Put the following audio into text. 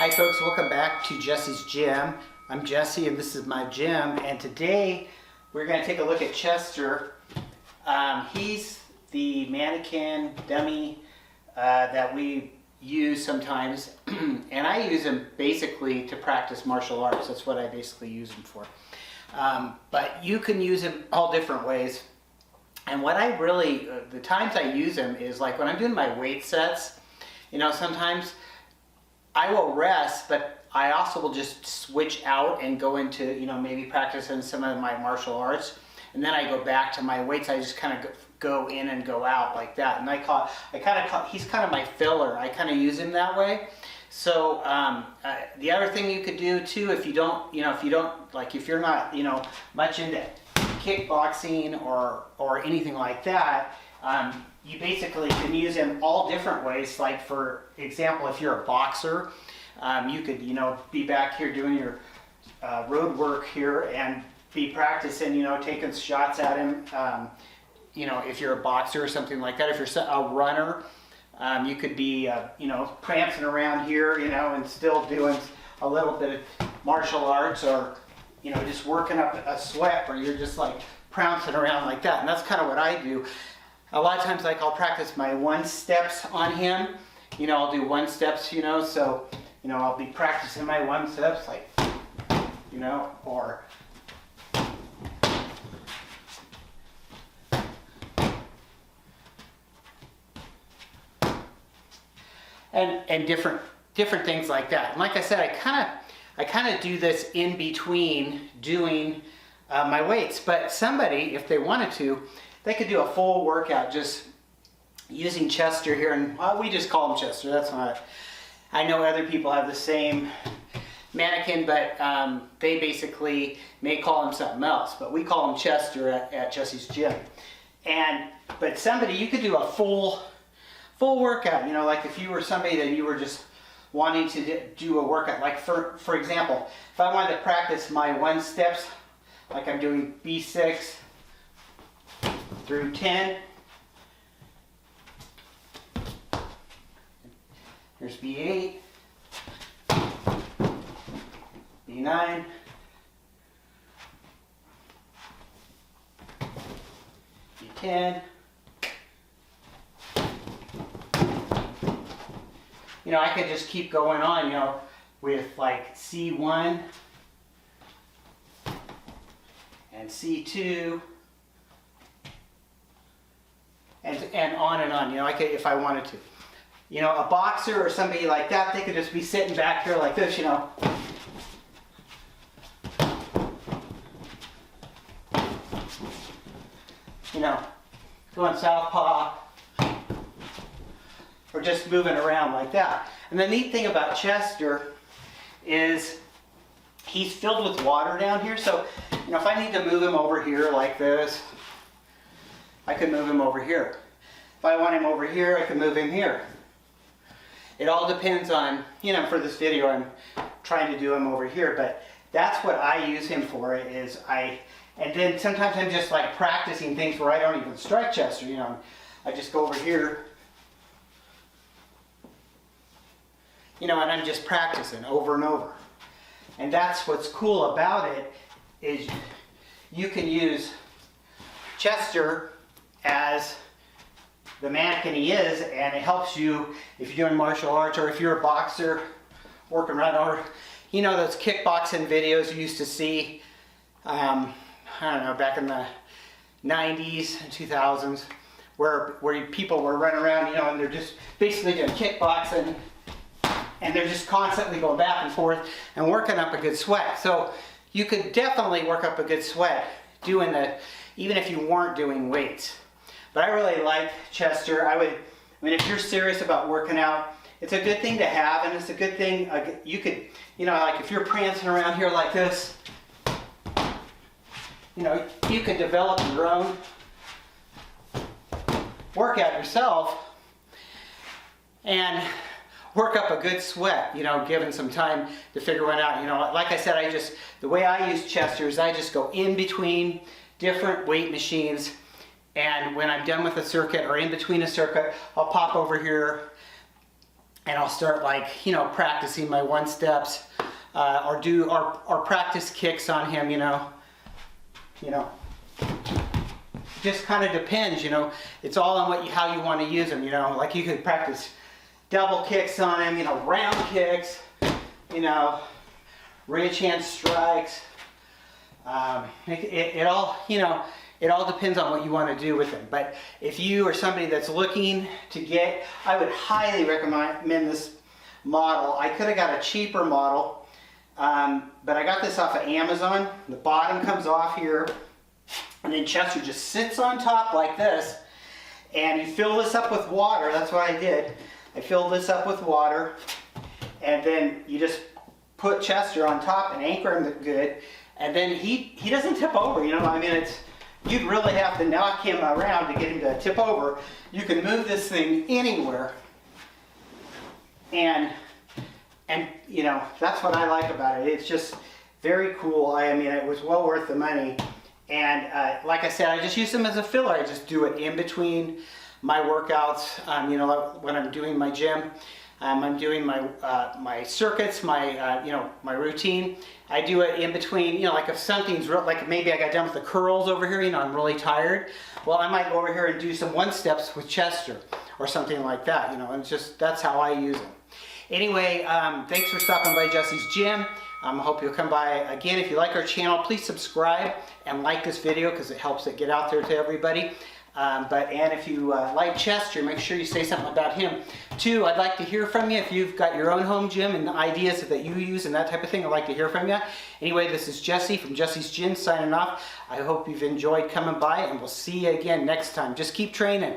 Hi folks, welcome back to Jesse's Gym. I'm Jesse and this is my gym, and today we're going to take a look at Chester. He's the mannequin dummy that we use sometimes, and I use him basically to practice martial arts. That's what I basically use him for. But you can use him all different ways. And what I really, the times I use him is like when I'm doing my weight sets. You know, sometimes I will rest, but I also will just switch out and go into, you know, maybe practicing some of my martial arts. And then I go back to my weights. I just kind of go in and go out like that. And he's kind of my filler. I kind of use him that way. So the other thing you could do too, if you're not, you know, much into kickboxing or anything like that, you basically can use him all different ways. Like for example, if you're a boxer, you could, you know, be back here doing your road work here and be practicing, you know, taking shots at him. You know, if you're a boxer or something like that. If you're a runner, you could be, you know, prancing around here, you know, and still doing a little bit of martial arts, or, you know, just working up a sweat, or you're just like prancing around like that. And that's kind of what I do. A lot of times, like, I'll practice my one steps on him. You know, I'll do one steps, you know, so, you know, I'll be practicing my one steps, like, you know, or and different things like that. And like I said, I kind of do this in between doing my weights. But somebody, if they wanted to, they could do a full workout just using Chester here. And well, we just call him Chester. That's not. I know other people have the same mannequin, but they basically may call him something else. But we call him Chester at Jesse's Gym. But somebody, you could do a full workout. You know, like if you were somebody that you were just wanting to do a workout, like for example, if I wanted to practice my one steps, like I'm doing B6 through 10, here's B8, B9, B10. You know, I could just keep going on, you know, with like C1 and C2 and on, you know, I could, if I wanted to. You know, a boxer or somebody like that, they could just be sitting back here like this, you know. You know, going southpaw, or just moving around like that. And the neat thing about Chester is he's filled with water down here. So, you know, if I need to move him over here like this, I could move him over here. If I want him over here, I can move him here. It all depends on, you know, for this video, I'm trying to do him over here, but that's what I use him for, and then sometimes I'm just like practicing things where I don't even strike Chester, you know. I just go over here, you know, and I'm just practicing over and over. And that's what's cool about it, is you can use Chester as the mannequin he is, and it helps you if you're doing martial arts, or if you're a boxer working around, or, you know, those kickboxing videos you used to see, I don't know, back in the 90s and 2000s, where people were running around, you know, and they're just basically doing kickboxing, and they're just constantly going back and forth and working up a good sweat. So you could definitely work up a good sweat doing that, even if you weren't doing weights. But I really like Chester. I mean, if you're serious about working out, it's a good thing to have, and it's a good thing, you could, you know, like if you're prancing around here like this, you know, you could develop your own workout yourself and work up a good sweat, you know, given some time to figure one out. You know, like I said, the way I use Chester is I just go in between different weight machines, and when I'm done with a circuit or in between a circuit, I'll pop over here and I'll start like, you know, practicing my one steps, or do or practice kicks on him, you know. Just kind of depends, you know. It's all on how you want to use them, you know. Like you could practice double kicks on him, you know, round kicks, you know, range hand strikes. It all, you know, it all depends on what you want to do with them. But if you are somebody that's looking to get, I would highly recommend this model. I could have got a cheaper model, but I got this off of Amazon. The bottom comes off here, and then Chester just sits on top like this, and you fill this up with water. That's what I did. I filled this up with water, and then you just put Chester on top and anchor him good, and then he doesn't tip over, you know. I mean, you'd really have to knock him around to get him to tip over. You can move this thing anywhere, and you know, that's what I like about it. It's just very cool. I mean, it was well worth the money. And like I said, I just use them as a filler. I just do it in between my workouts. You know, when I'm doing my gym, I'm doing my my circuits, my you know, my routine. I do it in between. You know, like if something's real, like maybe I got done with the curls over here. You know, I'm really tired. Well, I might go over here and do some one steps with Chester or something like that. You know, and just that's how I use them. Anyway, thanks for stopping by Jesse's Gym. I hope you'll come by again. If you like our channel, please subscribe and like this video because it helps it get out there to everybody. And if you like Chester, make sure you say something about him. Too, I'd like to hear from you if you've got your own home gym and ideas that you use and that type of thing. I'd like to hear from you. Anyway, this is Jesse from Jesse's Gym signing off. I hope you've enjoyed coming by, and we'll see you again next time. Just keep training.